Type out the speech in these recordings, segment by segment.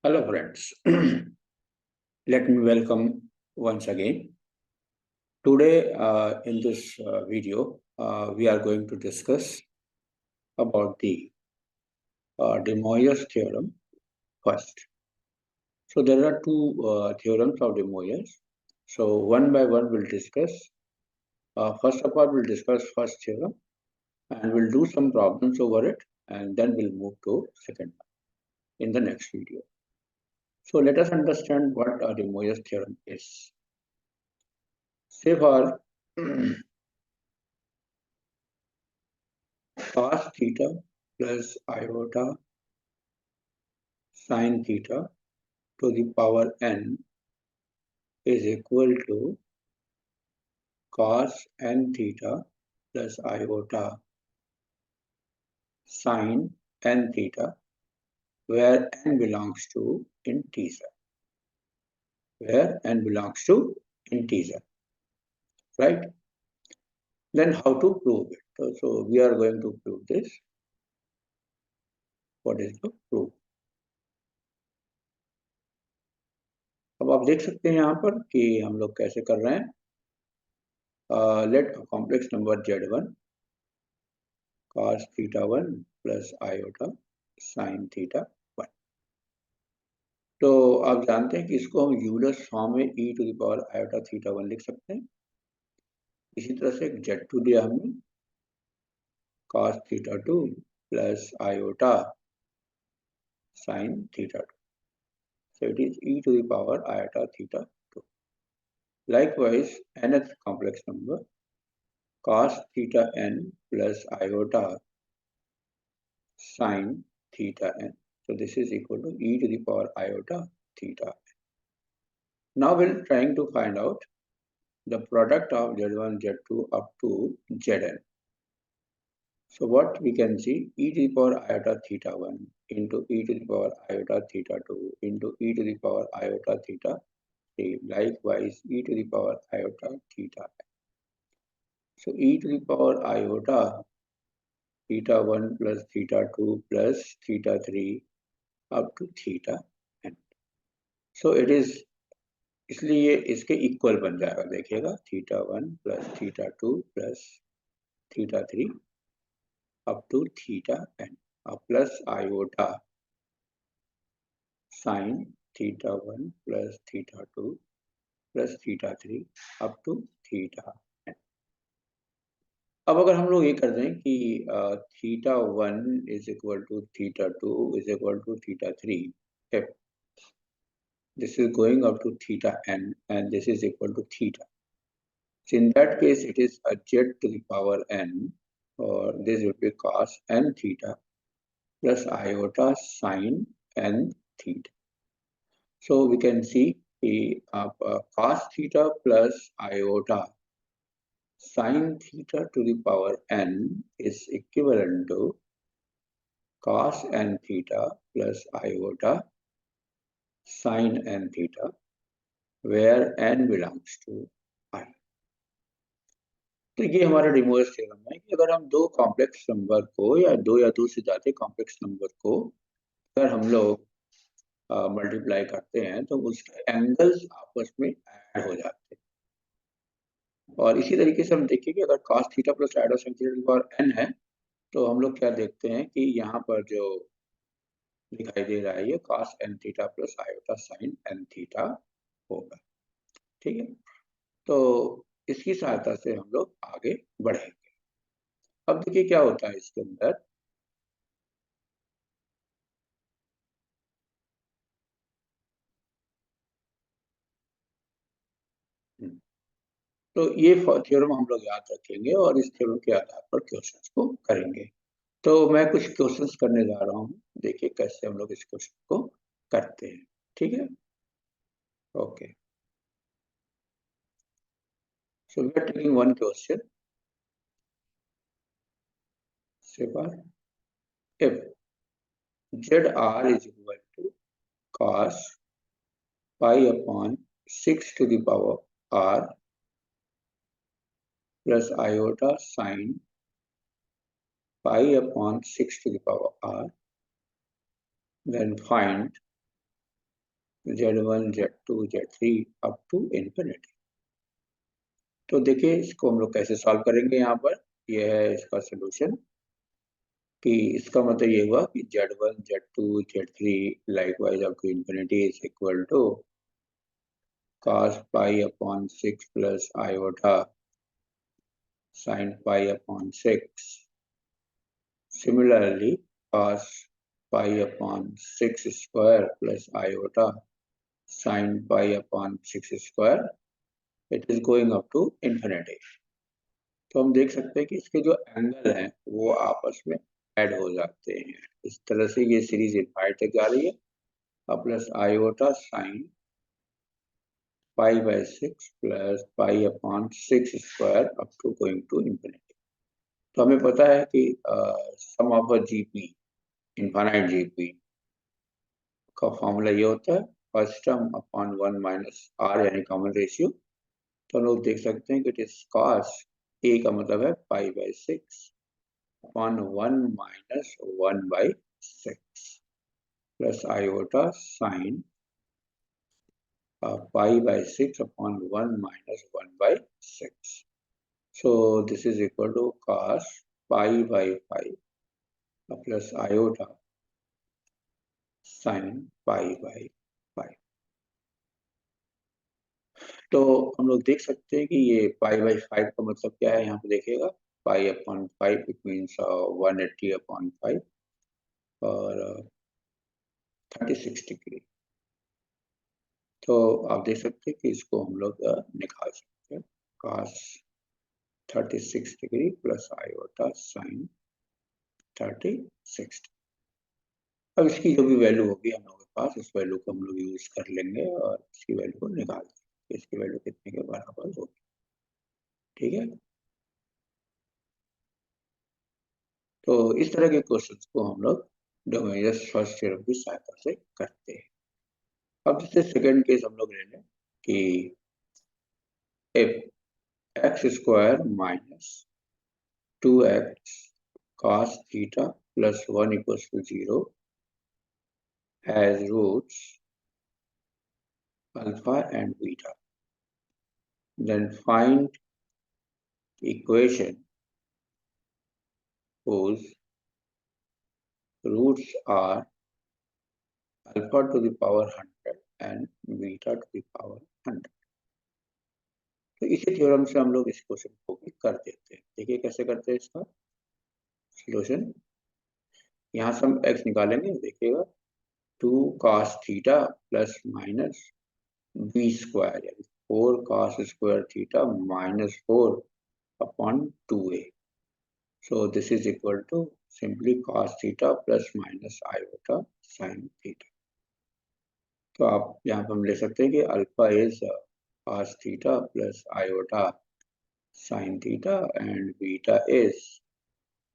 Hello friends, let me welcome once again. Today in this video, we are going to discuss about the Demoivre'S theorem first. So there are two theorems of Demoivre's. So one by one we'll discuss. First of all, we'll discuss first theorem and we'll do some problems over it and then we'll move to second one in the next video. So let us understand what a Demoivre's theorem is. Say for cos theta plus iota sin theta to the power n is equal to cos n theta plus iota sin n theta, where n belongs to integer. Where n belongs to integer, right? Then how to prove it? So we are going to prove this. What is the proof? अब आप देख सकते हैं यहाँ पर कि हम लोग कैसे कर रहे हैं. Let a complex number z1 cos theta 1 plus iota sin theta 1. तो आप जानते हैं कि इसको हम यूलर्स फॉर्म में e to the power iota theta 1 लिख सकते हैं. इसी तरह से एक z2 दिया हमने cos theta 2 plus iota sin theta 2. So it is e to the power iota theta 2. Likewise, nth complex number cos theta n plus iota sin theta n. So this is equal to e to the power iota theta. Now we're trying to find out the product of z1, z2 up to zn. So what we can see, e to the power iota theta 1 into e to the power iota theta 2 into e to the power iota theta 3, likewise e to the power iota theta. So e to the power iota theta 1 plus theta 2 plus theta 3 up to theta n. So it is, इसलिए इसके equal बन जाएगा. देखिएगा theta 1 plus theta 2 plus theta 3 up to theta n plus iota sin theta 1 plus theta 2 plus theta 3 up to theta n. अब अगर हम लोग ये कर दें कि theta 1 is equal to theta 2 is equal to theta 3, if this is going up to theta n and this is equal to theta, so in that case it is a z to the power n, or this would be cos n theta plus iota sin n theta. So we can see the cos theta plus iota sin theta to the power n is equivalent to cos n theta plus iota sin n theta, where n belongs to I. तो ये हमारा डिमोइव्रे'स theorem है कि अगर हम दो complex number को या दो से ज्यादा कॉम्प्लेक्स नंबर को अगर हम लोग मल्टीप्लाई करते हैं तो उसके एंगल्स आपस में ऐड हो जाते हैं. और इसी तरीके से हम देखिए कि अगर cos theta plus iota sin theta की पावर n है तो हम लोग क्या देखते हैं कि यहाँ पर जो दिखाई दे रहा है ये cos n theta plus iota sin n theta होगा. ठीक है, तो इसकी सहायता से हम लोग आगे बढ़ेंगे. अब देखिए क्या होता है इसके अंदर. तो ये थ्योरम हम लोग याद रखेंगे और इस थ्योरम के आधार पर क्वेश्चंस को करेंगे. तो मैं कुछ क्वेश्चंस करने जा रहा हूँ, देखिए कैसे हम लोग इस क्वेश्चन को करते हैं. ठीक है, okay. So we are taking one question. Say if ZR is equal to cos pi upon 6 to the power R plus iota sin pi upon 6 to the power R, then find Z1, Z2, Z3 up to infinity. तो देखिए इसको हम लोग कैसे solve करेंगे। यहाँ पर यह है इसका सोल्यूशन कि इसका मतलब ये हुआ कि Z1, Z2, Z3 likewise up to infinity is equal to cos pi upon 6 plus iota sin pi upon 6. Similarly, cos pi upon 6 square plus iota sin pi upon 6 square, it is going up to infinity. तो हम देख सकते हैं कि इसके जो angle हैं वो आपस में ऐड हो जाते हैं। इस तरह से ये सीरीज इनफाइनाइट तक जा रही है। अब plus iota sine pi by 6 plus pi upon 6 square up to going to infinity. तो हमें पता है कि sum of a GP, infinite GP का फॉर्मूला ये होता है first term upon 1 minus r यानी कॉमन रेशियो। तो हम लोग देख सकते हैं कि इट इज कॉस ए का मतलब है pi by 6 upon 1 minus 1 by 6 plus iota sine pi by 6 upon 1 minus 1 by 6. So this is equal to cos pi by 5 plus iota sin pi by 5. तो हम लोग देख सकते हैं कि ये पाई बाई 5 का मतलब क्या है। यहाँ पे देखिएगा pi upon 5 it means 180 upon 5 और 36 डिग्री। तो आप देख सकते हैं कि इसको हम लोग निकाल सकते हैं cos 36 degree plus iota sign 36। अब इसकी जो भी वैल्यू होगी हम लोगों के पास, इस वैल्यू को हम लोग यूज कर लेंगे और इसकी वैल्यू को निकाल देंगे। इसकी वैल्यू कितने के बराबर होगी, ठीक है। तो इस तरह के क्वेश्चंस को हम लोग डेमोइवरेस फर्स्ट थ्योरम की सहायता से करते हैं। अब जैसे सेकंड केस हम लोग ले लें कि if x square minus 2x cos theta plus 1 equals to 0 has roots alpha and beta, then find equation whose roots are alpha to the power 100 and beta to the power 100। तो इसी theorem से हम लोग इस question को भी कर देते हैं। देखिए कैसे करते हैं इसका सॉल्यूशन। यहाँ से हम x निकालेंगे, देखिएगा 2 cos theta plus minus b square यानी 4 cos square theta minus 4 upon 2a। So this is equal to simply cos theta plus minus iota sin theta। तो आप यहाँ पर हम ले सकते हैं कि alpha is cos theta plus iota sin theta and beta is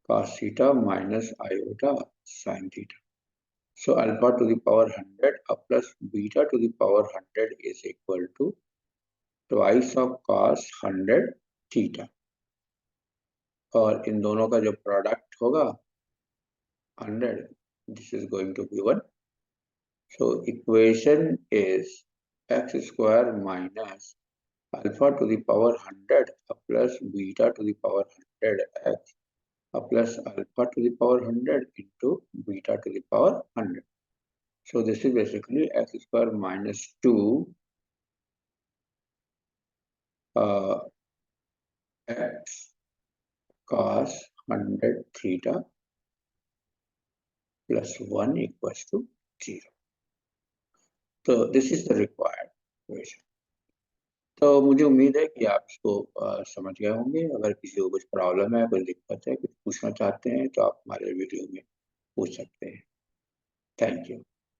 cos theta minus iota sin theta। So alpha to the power 100 plus beta to the power 100 is equal to twice of cos 100 theta। और इन दोनों का जो product होगा 100, this is going to be 1। So equation is x square minus alpha to the power 100 plus beta to the power 100x plus alpha to the power 100 into beta to the power 100। So this is basically x square minus 2 x cos 100 theta plus 1 equals to 0। So this is the required equation। तो मुझे उम्मीद है कि आप इसको समझ गए होंगे। अगर किसी को कुछ प्रॉब्लम है, कोई दिक्कत है, कुछ पूछना चाहते हैं तो आप हमारे वीडियो में पूछ सकते हैं। Thank you.